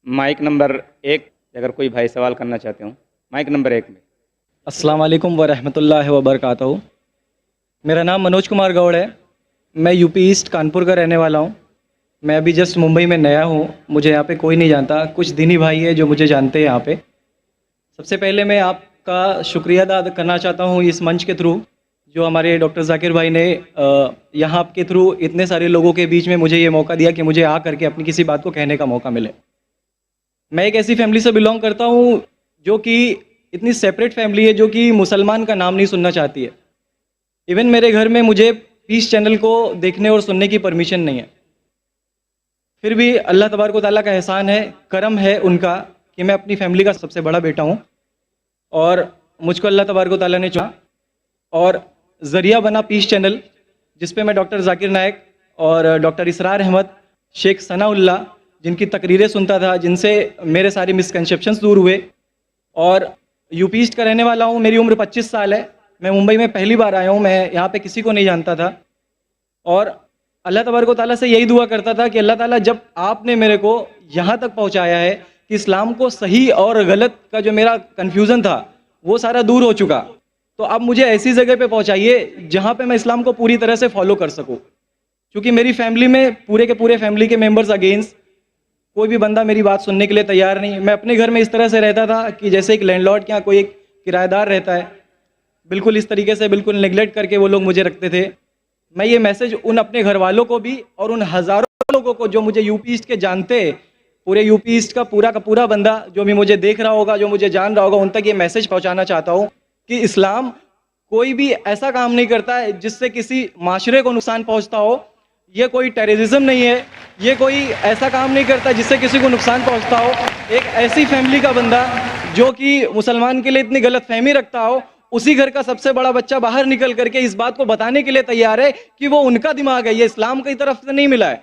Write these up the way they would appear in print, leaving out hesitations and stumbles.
Mic number 1, अगर कोई भाई सवाल करना चाहते हो, माइक नंबर 1 में। अस्सलाम वालेकुम वरहमतुल्लाहि वबरकातुहू। मेरा नाम मनोज कुमार गौड़ है। मैं यूपी ईस्ट कानपुर का रहने वाला हूँ। मैं अभी जस्ट मुंबई में नया हूँ, मुझे यहाँ पे कोई नहीं जानता, कुछ दीनी भाई है जो मुझे जानते हैं यहाँ पे। सबसे पहले मैं आपका शुक्रिया अदा करना चाहता हूँ इस मंच के थ्रू, जो हमारे डॉक्टर ज़ाकिर भाई ने यहाँ के थ्रू इतने सारे लोगों के बीच में मुझे ये मौका दिया कि मुझे आ करके अपनी किसी बात को कहने का मौका मिले। मैं एक ऐसी फैमिली से बिलोंग करता हूँ जो कि इतनी सेपरेट फैमिली है, जो कि मुसलमान का नाम नहीं सुनना चाहती है। इवन मेरे घर में मुझे पीस चैनल को देखने और सुनने की परमिशन नहीं है। फिर भी अल्लाह तबारक व तआला का एहसान है, करम है उनका कि मैं अपनी फैमिली का सबसे बड़ा बेटा हूँ और मुझको अल्लाह तबारक व तआला ने चुना और ज़रिया बना पीस चैनल, जिस पे मैं डॉक्टर ज़ाकिर नायक और डॉक्टर इसरार अहमद, शेख सनाउल्लाह, जिनकी तकरीरें सुनता था, जिनसे मेरे सारे मिसकंसेप्शंस दूर हुए। और यूपी ईस्ट का रहने वाला हूँ। मेरी उम्र 25 साल है। मैं मुंबई में पहली बार आया हूँ। मैं यहाँ पे किसी को नहीं जानता था और अल्लाह तबारक व तआला से यही दुआ करता था कि अल्लाह ताला, जब आपने मेरे को यहाँ तक पहुँचाया है कि इस्लाम को सही और गलत का जो मेरा कन्फ्यूज़न था वो सारा दूर हो चुका, तो अब मुझे ऐसी जगह पे पहुँचाइए जहाँ पे मैं इस्लाम को पूरी तरह से फॉलो कर सकूँ। क्योंकि मेरी फैमिली में पूरे के पूरे फैमिली के मेंबर्स अगेंस्ट, कोई भी बंदा मेरी बात सुनने के लिए तैयार नहीं। मैं अपने घर में इस तरह से रहता था कि जैसे एक लैंडलॉर्ड के यहाँ कोई एक किराएदार रहता है, बिल्कुल इस तरीके से, बिल्कुल नेग्लेक्ट करके वो लोग मुझे रखते थे। मैं ये मैसेज उन अपने घर वालों को भी और उन हज़ारों लोगों को जो मुझे यूपी ईस्ट के जानते, पूरे यूपी ईस्ट का पूरा बंदा जो भी मुझे देख रहा होगा, जो मुझे जान रहा होगा, उन तक ये मैसेज पहुँचाना चाहता हूँ कि इस्लाम कोई भी ऐसा काम नहीं करता है जिससे किसी माशरे को नुकसान पहुँचता हो। ये कोई टेररिज्म नहीं है, ये कोई ऐसा काम नहीं करता जिससे किसी को नुकसान पहुंचता हो। एक ऐसी फैमिली का बंदा जो कि मुसलमान के लिए इतनी गलतफहमी रखता हो, उसी घर का सबसे बड़ा बच्चा बाहर निकल करके इस बात को बताने के लिए तैयार है कि वो उनका दिमाग है, ये इस्लाम की तरफ से नहीं मिला है।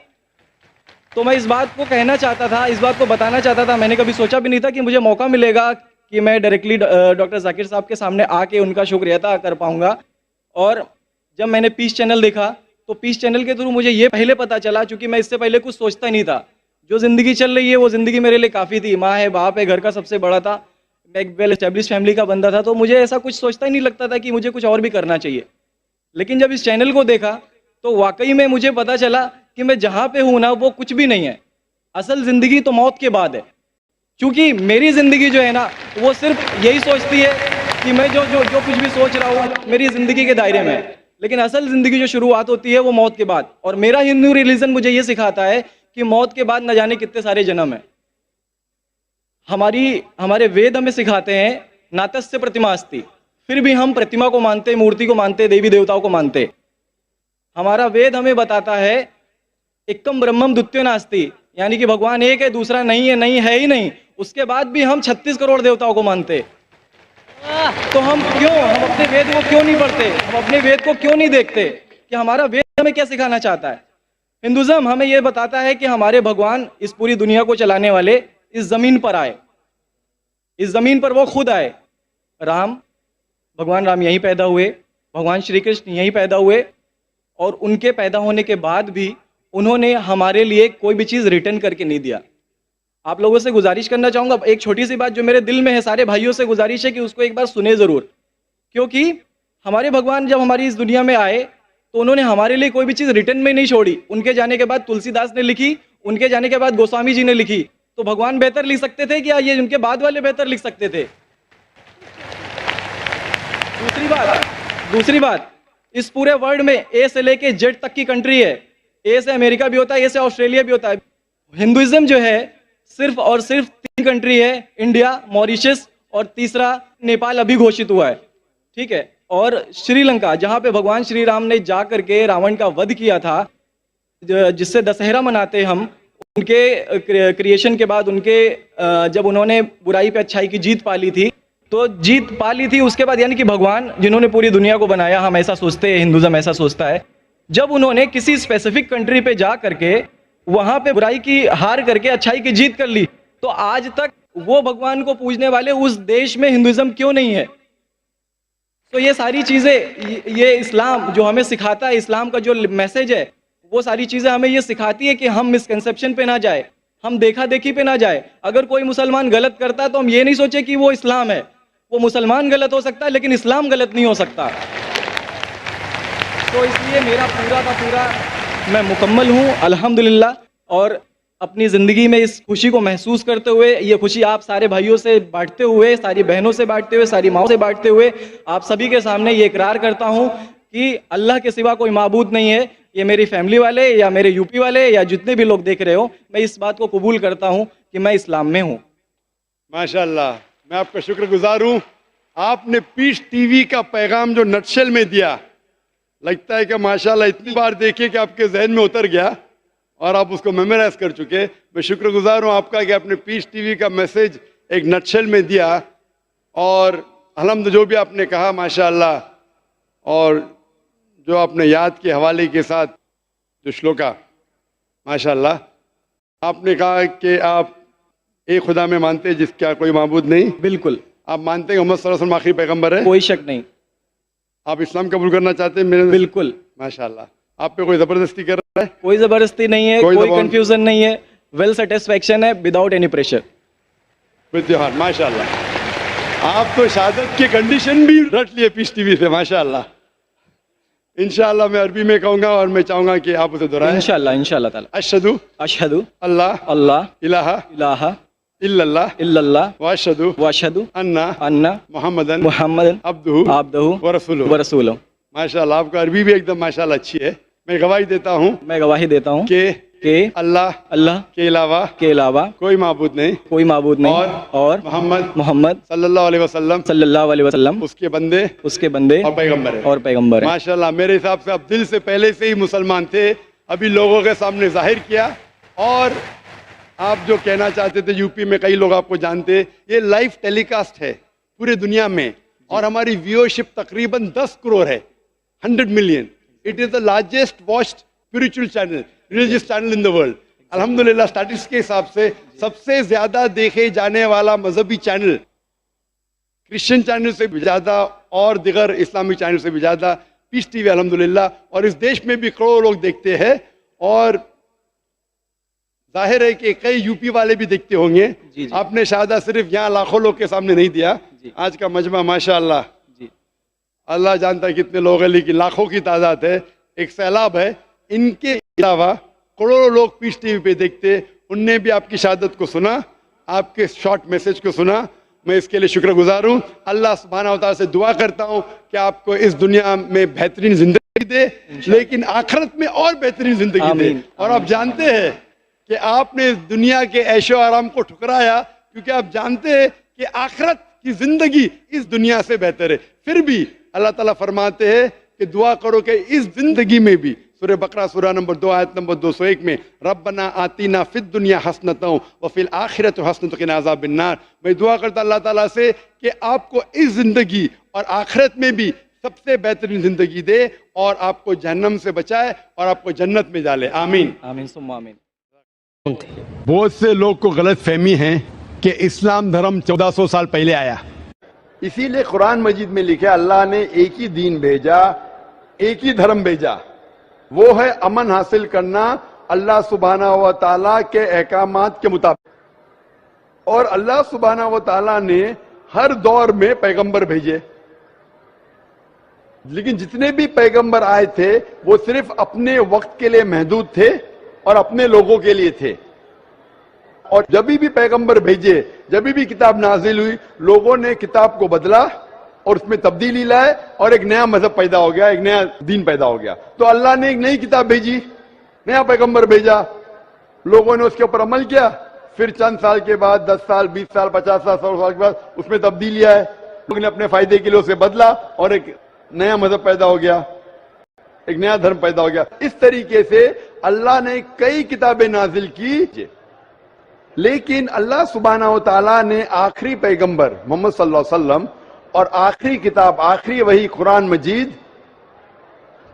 तो मैं इस बात को कहना चाहता था, इस बात को बताना चाहता था। मैंने कभी सोचा भी नहीं था कि मुझे मौका मिलेगा कि मैं डायरेक्टली डॉक्टर ज़ाकिर साहब के सामने आके उनका शुक्रिया अदा कर पाऊंगा। और जब मैंने पीस चैनल देखा तो पीस चैनल के थ्रू मुझे ये पहले पता चला, चूंकि मैं इससे पहले कुछ सोचता नहीं था। जो ज़िंदगी चल रही है वो ज़िंदगी मेरे लिए काफ़ी थी। माँ है, बाप है, घर का सबसे बड़ा था, मैं एक वेल एस्टेब्लिश फैमिली का बंदा था, तो मुझे ऐसा कुछ सोचता ही नहीं लगता था कि मुझे कुछ और भी करना चाहिए। लेकिन जब इस चैनल को देखा तो वाकई में मुझे पता चला कि मैं जहाँ पे हूँ ना, वो कुछ भी नहीं है। असल ज़िंदगी तो मौत के बाद है। क्योंकि मेरी ज़िंदगी जो है ना, वो सिर्फ यही सोचती है कि मैं जो जो जो कुछ भी सोच रहा हूँ मेरी ज़िंदगी के दायरे में है। लेकिन असल ज़िंदगी जो शुरुआत होती है वो मौत के बाद। और मेरा हिंदू रिलीजन मुझे ये सिखाता है कि मौत के बाद न जाने कितने सारे जन्म है। हमारे वेद हमें सिखाते हैं नातस्य प्रतिमा अस्ति, फिर भी हम प्रतिमा को मानते, मूर्ति को मानते, देवी देवताओं को मानते। हमारा वेद हमें बताता है एकम ब्रह्मम द्वितीयो नास्ति, यानी कि भगवान एक है, दूसरा नहीं है, नहीं है ही नहीं। उसके बाद भी हम 36 करोड़ देवताओं को मानते। तो हम अपने वेद को क्यों नहीं पढ़ते? हम अपने वेद को क्यों नहीं देखते कि हमारा वेद हमें क्या सिखाना चाहता है? हिंदुज़म हमें यह बताता है कि हमारे भगवान इस पूरी दुनिया को चलाने वाले इस जमीन पर आए, इस जमीन पर वो खुद आए। भगवान राम यहीं पैदा हुए, भगवान श्री कृष्ण यहीं पैदा हुए, और उनके पैदा होने के बाद भी उन्होंने हमारे लिए कोई भी चीज़ रिटर्न करके नहीं दिया। आप लोगों से गुजारिश करना चाहूँगा, एक छोटी सी बात जो मेरे दिल में है, सारे भाइयों से गुजारिश है कि उसको एक बार सुने ज़रूर। क्योंकि हमारे भगवान जब हमारी इस दुनिया में आए तो उन्होंने हमारे लिए कोई भी चीज़ रिटर्न में नहीं छोड़ी। उनके जाने के बाद तुलसीदास ने लिखी, उनके जाने के बाद गोस्वामी जी ने लिखी। तो भगवान बेहतर लिख सकते थे क्या? ये उनके बाद वाले बेहतर लिख सकते थे? दूसरी बात, इस पूरे वर्ल्ड में ए से लेके जेड तक की कंट्री है। ए से अमेरिका भी होता है, ए से ऑस्ट्रेलिया भी होता है। हिंदुइज्म जो है सिर्फ और सिर्फ 3 कंट्री है, इंडिया, मॉरिशस और तीसरा नेपाल अभी घोषित हुआ है, ठीक है। और श्रीलंका, जहाँ पे भगवान श्री राम ने जा करके रावण का वध किया था, जिससे दशहरा मनाते हम। उनके क्रिएशन के बाद, जब उन्होंने बुराई पे अच्छाई की जीत पा ली थी, तो जीत पा ली थी उसके बाद, यानी कि भगवान जिन्होंने पूरी दुनिया को बनाया, हम ऐसा सोचते हैं, हिंदुज़म ऐसा सोचता है, जब उन्होंने किसी स्पेसिफिक कंट्री पे जा करके वहां पे बुराई की हार करके अच्छाई की जीत कर ली, तो आज तक वो भगवान को पूजने वाले उस देश में हिंदुइज्म क्यों नहीं है? तो ये सारी चीज़ें, ये इस्लाम जो हमें सिखाता है, इस्लाम का जो मैसेज है, वो सारी चीज़ें हमें ये सिखाती है कि हम मिसकंसेप्शन पे ना जाए, हम देखा देखी पे ना जाए। अगर कोई मुसलमान गलत करता है तो हम ये नहीं सोचे कि वो इस्लाम है। वो मुसलमान गलत हो सकता है लेकिन इस्लाम गलत नहीं हो सकता। तो इसलिए मेरा पूरा का पूरा मैं मुकम्मल हूँ अल्हम्दुलिल्लाह। और अपनी ज़िंदगी में इस खुशी को महसूस करते हुए, ये खुशी आप सारे भाइयों से बांटते हुए, सारी बहनों से बांटते हुए, सारी माओं से बांटते हुए आप सभी के सामने ये इकरार करता हूँ कि अल्लाह के सिवा कोई माबूद नहीं है। ये मेरी फैमिली वाले या मेरे यूपी वाले या जितने भी लोग देख रहे हो, मैं इस बात को कबूल करता हूँ कि मैं इस्लाम में हूँ। माशाल्लाह, मैं आपका शुक्रगुजार हूँ। आपने पीस टीवी का पैगाम जो नटशेल में दिया, लगता है कि माशाल्लाह इतनी बार देखिए कि आपके जहन में उतर गया और आप उसको मेमोराइज कर चुके। मैं शुक्रगुजार हूँ आपका कि आपने पीस टीवी का मैसेज एक नटशेल में दिया। और अल्हम्दुलिल्लाह जो भी आपने कहा माशाल्लाह, और जो आपने याद के हवाले के साथ जो श्लोका, माशाल्लाह आपने कहा कि आप एक खुदा में मानते हैं जिसका कोई माबूद नहीं। बिल्कुल। आप मानते हैं मोहम्मद सल्लल्लाहु अलैहि वसल्लम आखिरी पैगंबर है? कोई शक नहीं। आप इस्लाम कबूल करना चाहते हैं मेरे? बिल्कुल। माशाल्लाह। आप पे कोई जबरदस्ती कर रहा है? कोई जबरदस्ती नहीं है, कोई कंफ्यूजन नहीं है, वेल सेटिस्फेक्शन है विदाउट एनी प्रेशर। त्योहार माशाल्लाह। आप तो शहादत की कंडीशन भी रट लिए पीस टीवी से, माशाल्लाह। इंशाल्लाह मैं अरबी में कहूंगा और मैं चाहूंगा कि आप उसे दोहराएं। इंशाल्लाह इंशाल्लाह ताला। अशहदु अशहदु अल्लाह अल्लाह इलाहा इलाहा इल्लल्लाह इल्लल्लाह व अशहदु अन्ना अन्ना मुहम्मदन मुहम्मदन अब्दुहु व रसूलुहु। रसूलुहु। माशाल्लाह, आपका अरबी भी एकदम माशाल्लाह अच्छी है। मैं गवाही देता हूँ कि अल्लाह के अलावा कोई माबूद नहीं और मोहम्मद सल्लल्लाहु अलैहि वसल्लम उसके बंदे और पैगंबर है। माशाल्लाह, मेरे हिसाब से आप दिल से पहले से ही मुसलमान थे, अभी लोगों के सामने जाहिर किया। और आप जो कहना चाहते थे, यूपी में कई लोग आपको जानते, ये लाइव टेलीकास्ट है पूरे दुनिया में और हमारी व्यूअरशिप तकरीबन 10 करोड़ है, 100 million. It is the largest watched spiritual channel, religious channel in the world. अल्हम्दुलिल्लाह स्टैटिस्टिक्स के हिसाब से सबसे ज्यादा देखे जाने वाला मजहबी चैनल, क्रिश्चियन चैनल से भी ज्यादा और दिगर इस्लामिक चैनल से भी ज्यादा पीस टीवी अल्हम्दुलिल्लाह। और इस देश में भी करोड़ों लोग देखते हैं और जाहिर है कि कई यूपी वाले भी देखते होंगे। आपने शहादा सिर्फ यहाँ लाखों लोग के सामने नहीं दिया, आज का मजमा माशाअल्लाह अल्लाह जानता है कितने लोग हैं, लेकिन लाखों की तादाद है, एक सैलाब है। इनके अलावा करोड़ों लोग पीस टीवी पे देखते, उनने भी आपकी शहादत को सुना, आपके शॉर्ट मैसेज को सुना। मैं इसके लिए शुक्रगुजार हूँ। अल्लाह सुब्हानहू व तआला से दुआ करता हूँ कि आपको इस दुनिया में बेहतरीन जिंदगी दे, लेकिन आखिरत में और बेहतरीन जिंदगी दे। और आप जानते हैं कि आपने दुनिया के ऐशो आराम को ठुकराया, क्योंकि आप जानते हैं कि आखिरत की जिंदगी इस दुनिया से बेहतर है। फिर भी अल्लाह ताला फरमाते हैं कि दुआ करो कि इस जिंदगी में भी, सूरह बकरा सूरह नंबर 2 आयत नंबर 201 में, रब्बना आतीना फिद दुनिया हसनतों व फिल आखिरत हसनतों क़िना अज़ाबिन्नार। मैं दुआ करता अल्लाह ताला से कि आपको इस जिंदगी और आखिरत में भी सबसे बेहतरीन जिंदगी दे और आपको जहन्नम से बचाए और आपको जन्नत में डाले। आमीन आमीन सुम्मा आमीन। बहुत से लोग को गलत फहमी है कि इस्लाम धर्म 1400 साल पहले आया, इसीलिए कुरान मजीद में लिखा अल्लाह ने एक ही दीन भेजा, एक ही धर्म भेजा, वो है अमन हासिल करना अल्लाह सुब्हानहू व तआला के अहकामात के मुताबिक। और अल्लाह सुब्हानहू व तआला ने हर दौर में पैगंबर भेजे, लेकिन जितने भी पैगंबर आए थे वो सिर्फ अपने वक्त के लिए महदूद थे और अपने लोगों के लिए थे। और जब भी पैगंबर भेजे, जब भी किताब नाजिल हुई, लोगों ने किताब को बदला और उसमें तब्दीली लाए और एक नया मजहब पैदा हो गया, एक नया दीन पैदा हो गया। तो अल्लाह ने एक नई किताब भेजी, नया पैगंबर भेजा, लोगों ने उसके ऊपर अमल किया। फिर चंद साल के बाद, 10 साल 20 साल 50 साल 100 साल के बाद उसमें तब्दीली आए, लोगों ने अपने फायदे के लिए उसे बदला और एक नया मजहब पैदा हो गया, एक नया धर्म पैदा हो गया। इस तरीके से अल्लाह ने कई किताबें नाजिल की, लेकिन अल्लाह सुब्हानहू व तआला ने आखिरी पैगंबर मोहम्मद सल्लल्लाहु अलैहि वसल्लम और आखिरी किताब, आखिरी वही कुरान मजीद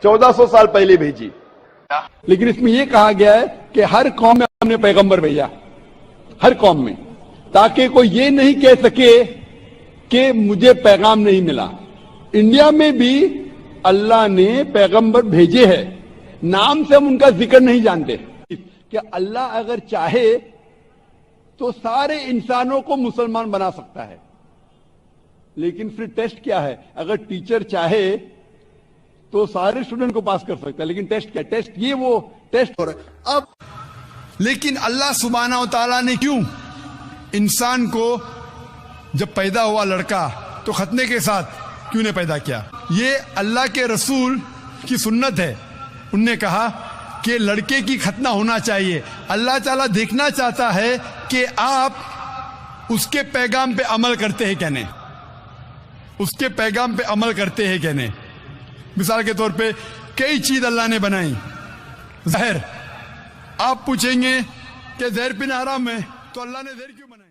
1400 साल पहले भेजी। लेकिन इसमें यह कहा गया है कि हर कौम में हमने पैगंबर भेजा, हर कौम में, ताकि कोई ये नहीं कह सके कि मुझे पैगाम नहीं मिला। इंडिया में भी अल्लाह ने पैगंबर भेजे हैं, नाम से हम उनका जिक्र नहीं जानते कि अल्लाह अगर चाहे तो सारे इंसानों को मुसलमान बना सकता है। लेकिन फिर टेस्ट क्या है? अगर टीचर चाहे तो सारे स्टूडेंट को पास कर सकता है, लेकिन टेस्ट क्या? टेस्ट ये वो टेस्ट हो रहा है अब। लेकिन अल्लाह सुब्हानहू तआला ने क्यों इंसान को जब पैदा हुआ लड़का तो खतने के साथ क्यों ने पैदा किया? ये अल्लाह के रसूल की सुन्नत है। उनने कहा कि लड़के की खतना होना चाहिए। अल्लाह ताला देखना चाहता है कि आप उसके पैगाम पे अमल करते हैं क्या नहीं, उसके पैगाम पे अमल करते हैं क्या नहीं। मिसाल के तौर पे कई चीज अल्लाह ने बनाई। जहर, आप पूछेंगे कि जहर पीना हराम है, तो अल्लाह ने जहर क्यों बनाई?